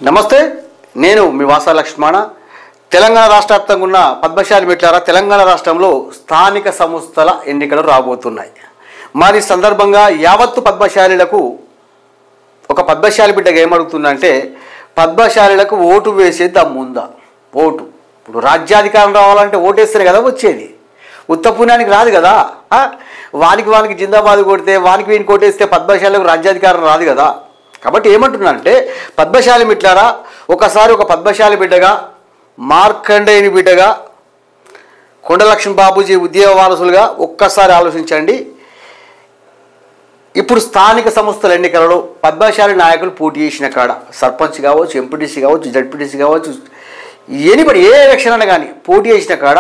నమస్తే, నేను మీ వాసా లక్ష్మణ. తెలంగాణ రాష్ట్ర వ్యాప్తంగా ఉన్న పద్మశాలి మిత్రులారా, తెలంగాణ రాష్ట్రంలో స్థానిక సంస్థల ఎన్నికలు రాబోతున్నాయి. మరి సందర్భంగా యావత్తు పద్మశాలీలకు ఒక పద్మశాలి బిడ్డగా ఏమడుగుతుందంటే, పద్మశాలీలకు ఓటు వేసే దమ్ముందా? ఓటు ఇప్పుడు రాజ్యాధికారం రావాలంటే ఓటేస్తేనే కదా వచ్చేది, ఉత్తపుణ్యానికి రాదు కదా. వానికి జిందాబాద్ కొడితే వీనికి కొట్టేస్తే పద్మశాలకు రాజ్యాధికారం రాదు కదా. కాబట్టి ఏమంటున్నానంటే, పద్మశాలి మిత్రులారా, ఒకసారి ఒక పద్మశాలి బిడ్డగా, మార్కండేయుని బిడ్డగా, కొండలక్ష్మి బాబూజీ ఉద్యోగ వారసులుగా ఒక్కసారి ఆలోచించండి. ఇప్పుడు స్థానిక సంస్థల ఎన్నికలలో పద్మశాలి నాయకులు పోటీ చేసిన కాడ, సర్పంచ్ కావచ్చు, ఎంపీటీసీ కావచ్చు, జడ్పీటీసీ కావచ్చు, ఎనిబడి ఏ ఎలక్షన్ అయినా కానీ పోటీ చేసిన కాడ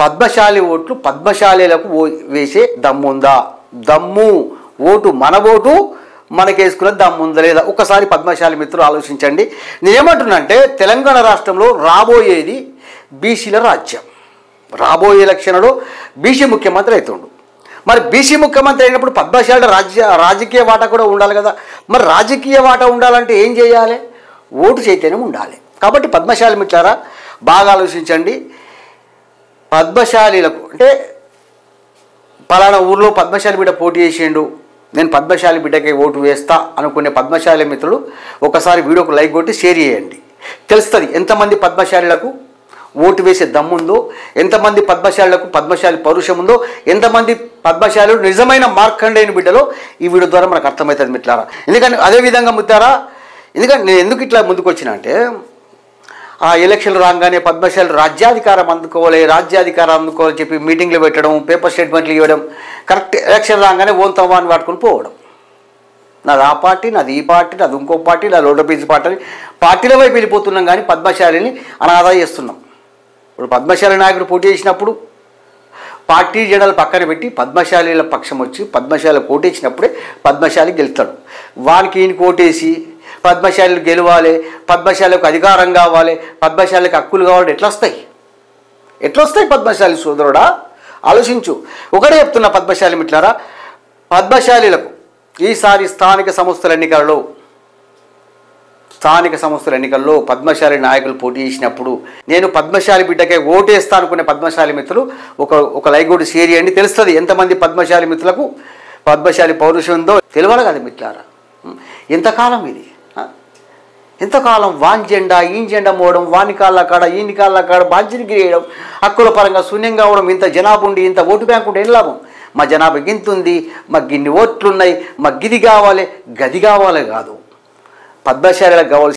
పద్మశాలి ఓట్లు పద్మశాలీలకు వేసే దమ్ముందా? దమ్ము ఓటు, మన ఓటు మనకేసుకున్న దమ్ముందా లేదా? ఒక్కసారి పద్మశాలి మిత్రులు ఆలోచించండి. నేనేమంటున్నానంటే, తెలంగాణ రాష్ట్రంలో రాబోయేది బీసీల రాజ్యం. రాబోయే ఎలక్షన్లో బీసీ ముఖ్యమంత్రి అవుతుండు. మరి బీసీ ముఖ్యమంత్రి అయినప్పుడు పద్మశాలి రాజకీయ వాటా కూడా ఉండాలి కదా. మరి రాజకీయ వాటా ఉండాలంటే ఏం చేయాలి? ఓటు చైతన్యం ఉండాలి. కాబట్టి పద్మశాలి మిత్రులారా, బాగా ఆలోచించండి. పద్మశాలీలకు అంటే పలానా ఊర్లో పద్మశాలి బిడ్డ పోటీ చేసిండు, నేను పద్మశాలి బిడ్డకే ఓటు వేస్తా అనుకునే పద్మశాలి మిత్రులు ఒకసారి వీడియోకు లైక్ కొట్టి షేర్ చేయండి. తెలుస్తుంది ఎంతమంది పద్మశాలీలకు ఓటు వేసే దమ్ముందో, ఎంతమంది పద్మశాలీలకు పద్మశాలి పౌరుషం ఉందో, ఎంతమంది పద్మశాలీలు నిజమైన మార్కండేయుని బిడ్డలో ఈ వీడియో ద్వారా మనకు అర్థమవుతుంది మిత్రులారా. ఎందుకంటే అదేవిధంగా మిత్రులారా, ఎందుకంటే నేను ఎందుకు ఇట్లా ముందుకు వచ్చినా అంటే, ఆ ఎలక్షన్లు రాగానే పద్మశాలి రాజ్యాధికారం అందుకోవాలని చెప్పి మీటింగ్లు పెట్టడం, పేపర్ స్టేట్మెంట్లు ఇవ్వడం, కరెక్ట్ ఎలక్షన్ రాగానే ఓంతవాన్ని పట్టుకుని పోవడం. నాది ఆ పార్టీ, నాది ఈ పార్టీ, నాది ఇంకో పార్టీ, నాది లోటపీజీ పార్టీ అని పార్టీల వైపు వెళ్ళిపోతున్నాం, కానీ పద్మశాలిని అనాథ చేస్తున్నాం. ఇప్పుడు పద్మశాలి నాయకుడు పోటీ చేసినప్పుడు పార్టీ జెండాలు పక్కన పెట్టి పద్మశాలీల పక్షం వచ్చి పద్మశాలకు ఓటేసినప్పుడే పద్మశాలి గెలుస్తాడు. వానికి ఈయన ఓటేసి పద్మశాలీలు గెలవాలి, పద్మశాలకు అధికారం కావాలి, పద్మశాలకు హక్కులు కావాలి, ఎట్లా వస్తాయి పద్మశాలి సోదరుడా? ఆలోచించు. ఒకటే చెప్తున్నా పద్మశాలి మిత్రులారా, పద్మశాలీలకు ఈసారి స్థానిక సంస్థల ఎన్నికల్లో పద్మశాలి నాయకులు పోటీ చేసినప్పుడు నేను పద్మశాలి బిడ్డకే ఓటేస్తా అనుకునే పద్మశాలి మిత్రులు ఒక లైక్ కొట్టి షేర్ చేయండి. తెలుస్తుంది ఎంతమంది పద్మశాలి మిత్రులకు పద్మశాలి పౌరుషం ఉందో. తెలియాలి కదా మిత్రులారా. ఎంతకాలం ఇది? ఎంతకాలం వాన్ జెండా ఈ జెండా మోవడం, వాని కాళ్ళ కాడ ఈయన కాళ్ళ కాడ బాధ్యతకి వేయడం, హక్కుల పరంగా శూన్యంగా అవడం. ఇంత జనాభా ఉండి ఇంత ఓటు బ్యాంక్ ఉంటే ఏం లాభం? మా జనాభా గింతుంది, మాకు గిన్ని ఓట్లున్నాయి, మాకు గిది కావాలి గది కావాలి కాదు. పద్మశాలీలకు కావాల్సి